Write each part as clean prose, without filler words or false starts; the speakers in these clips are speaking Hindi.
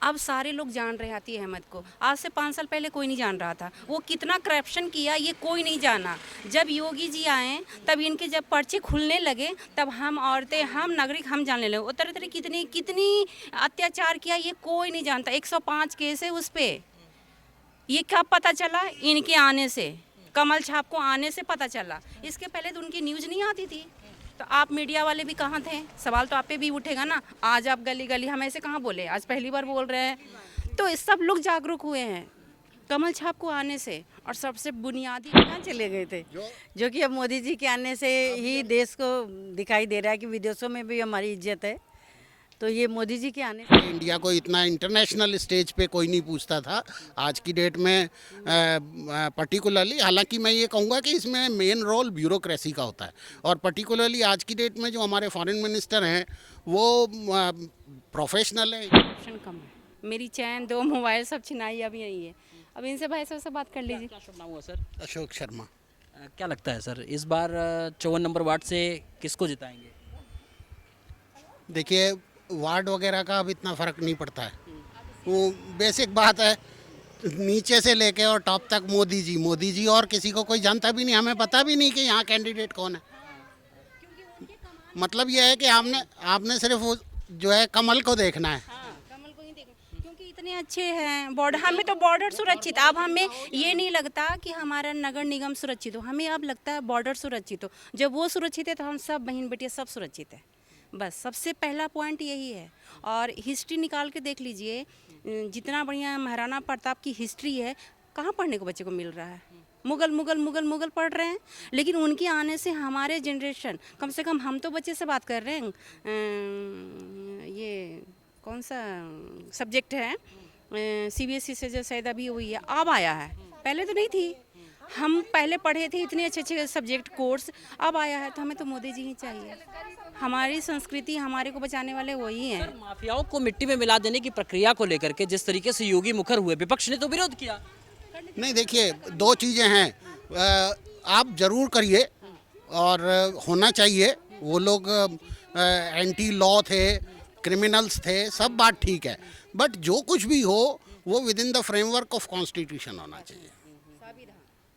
अब सारे लोग जान रहे हैं आतिफ अहमद को। आज से 5 साल पहले कोई नहीं जान रहा था। वो कितना करप्शन किया ये कोई नहीं जाना। जब योगी जी आए तब इनके जब पर्चे खुलने लगे तब हम औरतें, हम नागरिक, हम जानने लगे। वो तरह तरह कितनी कितनी अत्याचार किया ये कोई नहीं जानता। 105 केस है उस पर। ये कब पता चला? इनके आने से, कमल छाप को आने से पता चला। इसके पहले तो उनकी न्यूज़ नहीं आती थी। तो आप मीडिया वाले भी कहाँ थे? सवाल तो आप पे भी उठेगा ना। आज आप गली गली, हम ऐसे कहाँ बोले, आज पहली बार बोल रहे हैं। तो इस सब लोग जागरूक हुए हैं कमल छाप को आने से। और सबसे बुनियादी कहाँ चले गए थे, जो कि अब मोदी जी के आने से ही देश को दिखाई दे रहा है कि विदेशों में भी हमारी इज्जत है। तो ये मोदी जी के आने से इंडिया को इतना इंटरनेशनल स्टेज पे कोई नहीं पूछता था। आज की डेट में पर्टिकुलरली, हालांकि मैं ये कहूँगा कि इसमें मेन रोल ब्यूरोक्रेसी का होता है। और पर्टिकुलरली आज की डेट में जो हमारे फॉरेन मिनिस्टर हैं वो प्रोफेशनल हैं। ऑप्शन कम है। मेरी चैन, 2 मोबाइल सब छिनाई अभी यही है। अब इनसे भाई साहब से बात कर लीजिए। क्या शुभ नाम हुआ सर? अशोक शर्मा। क्या लगता है सर, इस बार 54 नंबर वार्ड से किसको जिताएंगे? देखिए, वार्ड वगैरह का अब इतना फ़र्क नहीं पड़ता है। वो बेसिक बात है, नीचे से लेके और टॉप तक मोदी जी और किसी को कोई जानता भी नहीं। हमें पता भी नहीं कि यहाँ कैंडिडेट कौन है। मतलब ये है कि आपने सिर्फ वो जो है कमल को देखना है। कमल को ही देखना, क्योंकि इतने अच्छे हैं बॉर्डर। हमें तो बॉर्डर सुरक्षित। अब हमें ये नहीं लगता कि हमारा नगर निगम सुरक्षित हो, हमें अब लगता है बॉर्डर सुरक्षित हो। जब वो सुरक्षित है तो हम सब बहन बेटियाँ सब सुरक्षित है। बस सबसे पहला पॉइंट यही है। और हिस्ट्री निकाल के देख लीजिए, जितना बढ़िया महाराणा प्रताप की हिस्ट्री है, कहाँ पढ़ने को बच्चे को मिल रहा है? मुगल मुगल मुगल मुगल पढ़ रहे हैं। लेकिन उनके आने से हमारे जनरेशन, कम से कम हम तो बच्चे से बात कर रहे हैं। ये कौन सा सब्जेक्ट है, CBSE से जो शायद अभी हुई है, अब आया है, पहले तो नहीं थी। हम पहले पढ़े थे इतने अच्छे अच्छे सब्जेक्ट कोर्स, अब आया है। तो हमें तो मोदी जी ही चाहिए। हमारी संस्कृति, हमारे को बचाने वाले वही हैं। सर, माफियाओं को मिट्टी में मिला देने की प्रक्रिया को लेकर के जिस तरीके से योगी मुखर हुए, विपक्ष ने तो विरोध किया। नहीं, देखिए, 2 चीज़ें हैं। आप ज़रूर करिए और होना चाहिए। वो लोग एंटी लॉ थे, क्रिमिनल्स थे, सब बात ठीक है। बट जो कुछ भी हो वो with in the framework of constitution होना चाहिए।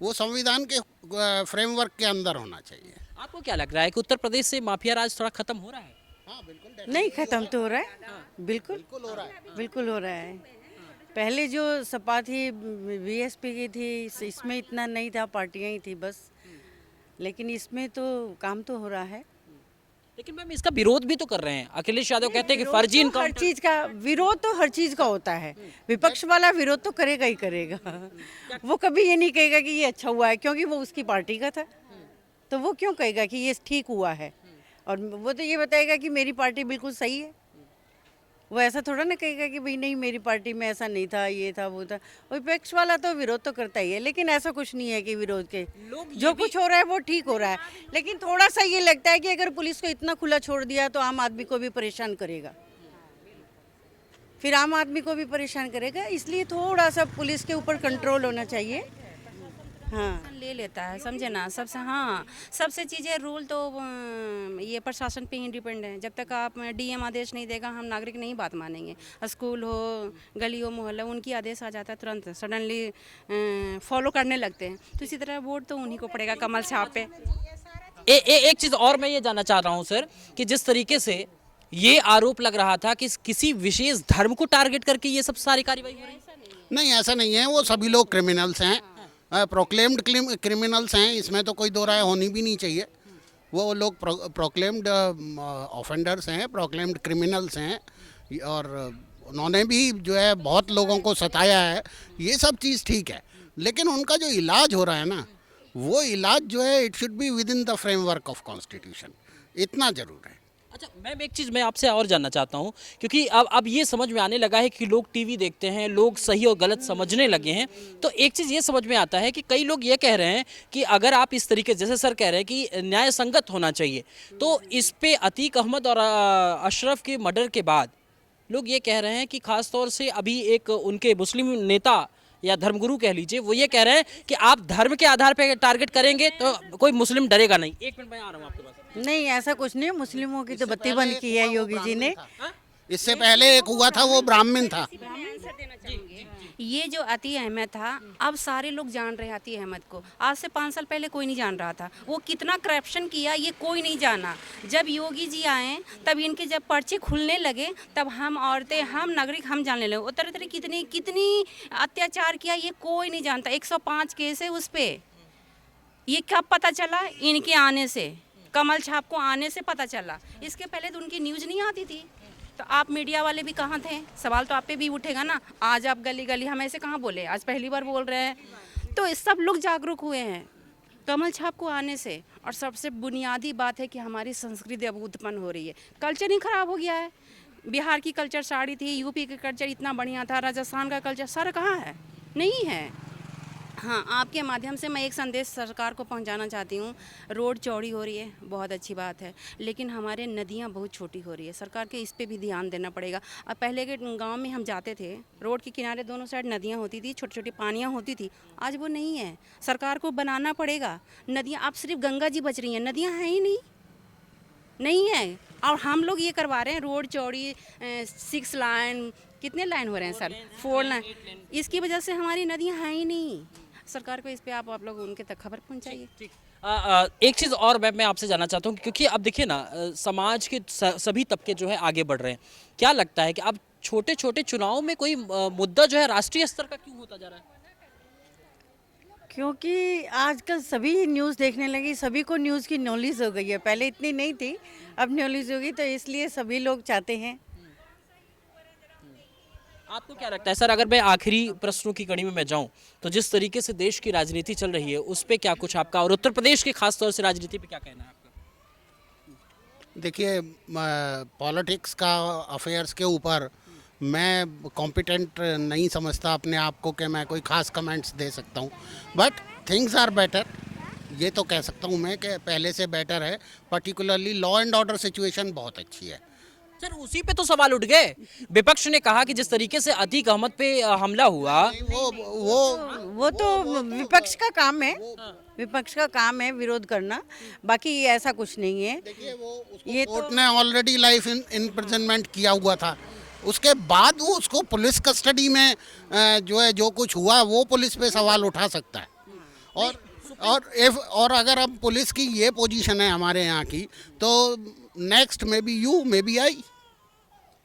वो संविधान के फ्रेमवर्क के अंदर होना चाहिए। आपको क्या लग रहा है कि उत्तर प्रदेश से माफिया राज थोड़ा खत्म हो रहा है? हाँ, बिल्कुल नहीं खत्म तो हो रहा है। बिल्कुल हो रहा है। बिल्कुल हो रहा है। पहले जो सपा थी, BSP की थी, इसमें इतना नहीं था, पार्टियां ही थी बस। लेकिन इसमें तो काम तो हो रहा है। लेकिन मैम इसका विरोध भी तो कर रहे हैं। अखिलेश यादव कहते हैं कि फर्जी हर इनकाउंटर। चीज का विरोध तो हर चीज का होता है। विपक्ष वाला विरोध तो करेगा ही करेगा। वो कभी ये नहीं कहेगा कि ये अच्छा हुआ है, क्योंकि वो उसकी पार्टी का था। तो वो क्यों कहेगा कि ये ठीक हुआ है? और वो तो ये बताएगा कि मेरी पार्टी बिल्कुल सही है। वो ऐसा थोड़ा ना कहेगा कि भाई नहीं, मेरी पार्टी में ऐसा नहीं था, ये था, वो था। विपक्ष वाला तो विरोध तो करता ही है। लेकिन ऐसा कुछ नहीं है कि विरोध के जो कुछ हो रहा है वो ठीक हो रहा है। लेकिन थोड़ा सा ये लगता है कि अगर पुलिस को इतना खुला छोड़ दिया तो आम आदमी को भी परेशान करेगा। फिर आम आदमी को भी परेशान करेगा। इसलिए थोड़ा सा पुलिस के ऊपर कंट्रोल होना चाहिए। हाँ, ले लेता है, समझे ना। सबसे, हाँ, सबसे चीज़ें रूल तो ये प्रशासन पे ही डिपेंड है। जब तक आप DM आदेश नहीं देगा, हम नागरिक नहीं बात मानेंगे। स्कूल हो, गली हो, मोहल्ला, उनकी आदेश आ जाता है, तुरंत सडनली फॉलो करने लगते हैं। तो इसी तरह वोट तो उन्हीं को पड़ेगा, कमल छाप पे। एक चीज और मैं ये जानना चाह रहा हूँ सर, कि जिस तरीके से ये आरोप लग रहा था कि किसी विशेष धर्म को टारगेट करके ये सब सारी कार्रवाई हो रही है। नहीं, ऐसा नहीं है। वो सभी लोग क्रिमिनल्स हैं, प्रोक्लेम्ड क्रिमिनल्स हैं। इसमें तो कोई दो राय होनी भी नहीं चाहिए। वो लोग प्रोक्लेम्ड ऑफेंडर्स हैं, प्रोक्लेम्ड क्रिमिनल्स हैं। और उन्होंने भी जो है बहुत लोगों को सताया है। ये सब चीज़ ठीक है, लेकिन उनका जो इलाज हो रहा है ना, वो इलाज जो है it should be with in the framework of constitution. इतना ज़रूर है। अच्छा मैम, एक चीज़ मैं आपसे और जानना चाहता हूँ, क्योंकि अब ये समझ में आने लगा है कि लोग टीवी देखते हैं, लोग सही और गलत समझने लगे हैं। तो एक चीज़ ये समझ में आता है कि कई लोग ये कह रहे हैं कि अगर आप इस तरीके, जैसे सर कह रहे हैं कि न्याय संगत होना चाहिए, तो इस पे अतीक अहमद और अशरफ के मर्डर के बाद लोग ये कह रहे हैं कि खास तौर से अभी एक उनके मुस्लिम नेता या धर्मगुरु कह लीजिए, वो ये कह रहे हैं कि आप धर्म के आधार पर टारगेट करेंगे तो कोई मुस्लिम डरेगा नहीं। 1 मिनट, मैं आ रहा हूँ आपके पास। नहीं ऐसा कुछ नहीं। मुस्लिमों की तो बत्ती बंद की है योगी जी ने। इससे पहले एक हुआ था, वो ब्राह्मण था। ये जो अति अहमद था, अब सारे लोग जान रहे हैं अति अहमद को। आज से 5 साल पहले कोई नहीं जान रहा था। वो कितना करप्शन किया ये कोई नहीं जाना। जब योगी जी आए तब इनके जब पर्चे खुलने लगे तब हम औरतें, हम नागरिक, हम जानने लगे। उतर उतर कितनी कितनी अत्याचार किया ये कोई नहीं जानता। 105 केस है उस पर। ये कब पता चला? इनके आने से, कमल छाप को आने से पता चला। इसके पहले तो उनकी न्यूज़ नहीं आती थी। तो आप मीडिया वाले भी कहाँ थे? सवाल तो आप पे भी उठेगा ना। आज आप गली गली हम ऐसे कहाँ बोले? आज पहली बार बोल रहे हैं। तो इस सब लोग जागरूक हुए हैं कमल छाप को आने से। और सबसे बुनियादी बात है कि हमारी संस्कृति अब उत्पन्न हो रही है। कल्चर ही खराब हो गया है। बिहार की कल्चर साड़ी थी, यूपी का कल्चर इतना बढ़िया था, राजस्थान का कल्चर सारा कहाँ है? नहीं है। हाँ, आपके माध्यम से मैं एक संदेश सरकार को पहुंचाना चाहती हूँ। रोड चौड़ी हो रही है, बहुत अच्छी बात है, लेकिन हमारे नदियाँ बहुत छोटी हो रही है। सरकार के इस पे भी ध्यान देना पड़ेगा। अब पहले के गांव में हम जाते थे, रोड के किनारे दोनों साइड नदियाँ होती थी, छोटी छोटी पानियाँ होती थी। आज वो नहीं है। सरकार को बनाना पड़ेगा नदियाँ। अब सिर्फ गंगा जी बच रही हैं, नदियाँ हैं ही नहीं है। और हम लोग ये करवा रहे हैं रोड चौड़ी, 6 लाइन, कितने लाइन हो रहे हैं सर? 4 लाइन। इसकी वजह से हमारी नदियाँ हैं ही नहीं। सरकार को इस पे आप लोग उनके तक खबर पहुंचाइए। ठीक। एक चीज़ और मैं आपसे जानना चाहता हूँ, क्योंकि अब देखिए ना, समाज के सभी तबके जो है आगे बढ़ रहे हैं। क्या लगता है कि अब छोटे छोटे चुनाव में कोई मुद्दा जो है राष्ट्रीय स्तर का क्यों होता जा रहा है? क्योंकि आजकल सभी न्यूज़ देखने लगी, सभी को न्यूज़ की नॉलेज हो गई है। पहले इतनी नहीं थी, अब नॉलेज होगी, तो इसलिए सभी लोग चाहते हैं। आपको क्या लगता है सर, अगर मैं आखिरी प्रश्नों की कड़ी में मैं जाऊं, तो जिस तरीके से देश की राजनीति चल रही है उस पे क्या कुछ आपका, और उत्तर प्रदेश की खास तौर से राजनीति पे क्या कहना है आपका? देखिए, पॉलिटिक्स का अफेयर्स के ऊपर मैं कॉम्पिटेंट नहीं समझता अपने आप को कि मैं कोई खास कमेंट्स दे सकता हूँ। बट थिंग्स आर बेटर, ये तो कह सकता हूँ मैं कि पहले से बेटर है। Particularly law and order situation बहुत अच्छी है। सर उसी पे तो सवाल उठ गए। विपक्ष ने कहा कि जिस तरीके से अतीक अहमद पे हमला हुआ, वो तो विपक्ष का काम है। विपक्ष का काम है विरोध करना, बाकी ऐसा कुछ नहीं है। ये कोर्ट ने ऑलरेडी लाइफ इम्प्रिजनमेंट किया हुआ था। उसके बाद वो उसको पुलिस कस्टडी में जो है जो कुछ हुआ वो पुलिस पे सवाल उठा सकता है। और अगर अब पुलिस की ये पोजीशन है हमारे यहाँ की, तो next may be you, may be I.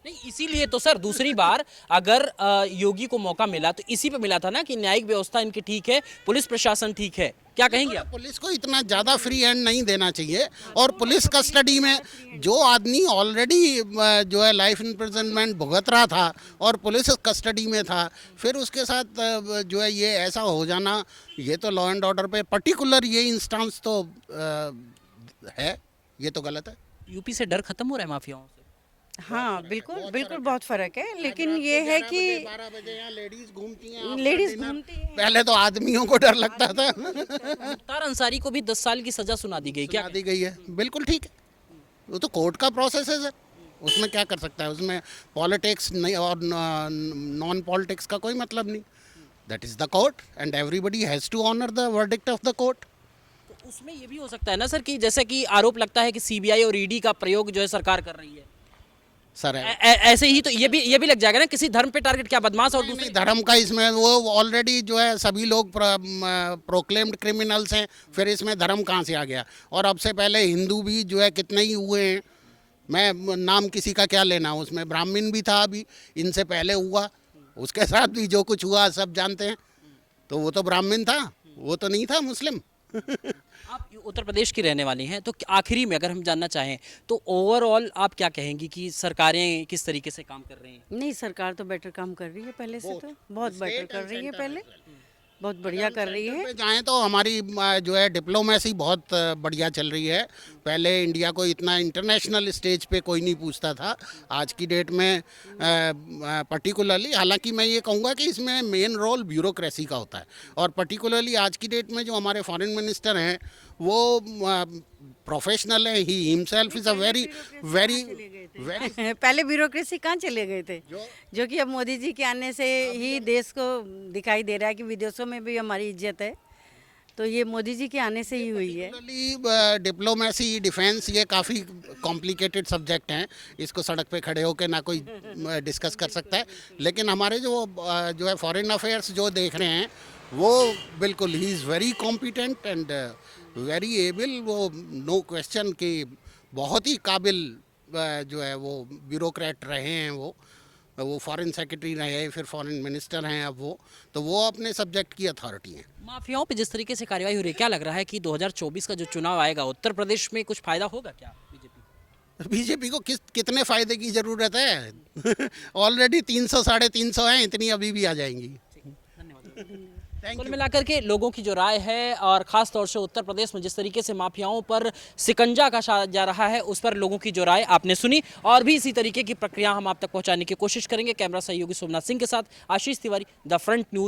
नहीं, इसीलिए तो सर दूसरी बार अगर योगी को मौका मिला तो इसी पे मिला था ना कि न्यायिक व्यवस्था इनकी ठीक है, पुलिस प्रशासन ठीक है। क्या कहेंगे आप? पुलिस को इतना ज़्यादा फ्री हैंड नहीं देना चाहिए। और पुलिस कस्टडी में जो आदमी ऑलरेडी जो है लाइफ इम्प्रिजनमेंट भुगत रहा था और पुलिस कस्टडी में था, फिर उसके साथ जो है ये ऐसा हो जाना, ये तो लॉ एंड ऑर्डर पे पर्टिकुलर ये इंस्टेंस तो है, ये तो गलत है। यूपी से डर खत्म हो रहा है माफियाओं से? हाँ, बिल्कुल बिल्कुल बहुत फर्क है। लेकिन ये है कि 12 बजे यहाँ लेडीज घूमती हैं, लेडीज घूमती हैं। पहले तो आदमियों को डर लगता था। मुख्तार अंसारी को भी 10 साल की सजा सुना दी गई। क्या सुना दी गई है, बिल्कुल ठीक है। वो तो कोर्ट का प्रोसेस है सर, उसमें क्या कर सकता है? उसमें पॉलिटिक्स नहीं और नॉन पॉलिटिक्स का कोई मतलब नहीं। That is the court and everybody has to honour the verdict of the court. तो उसमें ये भी हो सकता है ना सर कि जैसे कि आरोप लगता है कि सीबीआई और ईडी का प्रयोग जो है सरकार कर रही है सर ऐसे ही, तो ये भी लग जाएगा ना किसी धर्म पे टारगेट, क्या बदमाश और दूसरे धर्म का इसमें वो ऑलरेडी जो है सभी लोग प्रोक्लेम्ड क्रिमिनल्स हैं, फिर इसमें धर्म कहाँ से आ गया? और अब से पहले हिंदू भी जो है कितने ही हुए हैं। मैं नाम किसी का क्या लेना, उसमें ब्राह्मण भी था, अभी इनसे पहले हुआ, उसके साथ भी जो कुछ हुआ सब जानते हैं। तो वो तो ब्राह्मण था, वो तो नहीं था मुस्लिम। आप उत्तर प्रदेश की रहने वाली हैं, तो आखिरी में अगर हम जानना चाहें तो ओवरऑल आप क्या कहेंगी कि सरकारें किस तरीके से काम कर रही हैं? नहीं, सरकार तो बेटर काम कर रही है पहले से, तो बहुत बेटर कर रही है पहले, बहुत बढ़िया कर रही है। पे जाएं तो हमारी जो है डिप्लोमेसी बहुत बढ़िया चल रही है। पहले इंडिया को इतना इंटरनेशनल स्टेज पे कोई नहीं पूछता था। आज की डेट में पर्टिकुलरली, हालांकि मैं ये कहूँगा कि इसमें मेन रोल ब्यूरोक्रेसी का होता है। और पर्टिकुलरली आज की डेट में जो हमारे फॉरेन मिनिस्टर हैं वो प्रोफेशनल है। He himself is a very पहले ब्यूरोक्रेसी कहाँ चले गए थे, जो कि अब मोदी जी के आने से ही देश को दिखाई दे रहा है कि विदेशों में भी हमारी इज्जत है। तो ये मोदी जी के आने से ही हुई है। डिप्लोमेसी डिफेंस ये काफ़ी कॉम्प्लिकेटेड सब्जेक्ट हैं, इसको सड़क पे खड़े होकर ना कोई डिस्कस कर सकता है। लेकिन हमारे जो है फॉरेन अफेयर्स जो देख रहे हैं वो बिल्कुल he is very competent and very able. वो नो क्वेश्चन कि बहुत ही काबिल जो है वो ब्यूरोक्रेट रहे हैं। वो फॉरेन सेक्रेटरी रहे, फिर फॉरेन मिनिस्टर हैं अब तो वो अपने सब्जेक्ट की अथॉरिटी हैं। माफियाओं पे जिस तरीके से कार्रवाई हो रही है, क्या लग रहा है कि 2024 का जो चुनाव आएगा उत्तर प्रदेश में कुछ फायदा होगा क्या बीजेपी को कितने फायदे की ज़रूरत है? ऑलरेडी 300 350 हैं, इतनी अभी भी आ जाएंगी। कुल मिलाकर के लोगों की जो राय है और ख़ास तौर से उत्तर प्रदेश में जिस तरीके से माफियाओं पर सिकंजा कसा जा रहा है उस पर लोगों की जो राय आपने सुनी, और भी इसी तरीके की प्रक्रिया हम आप तक पहुंचाने की कोशिश करेंगे। कैमरा सहयोगी सोमनाथ सिंह के साथ आशीष तिवारी, द फ्रंट न्यूज़।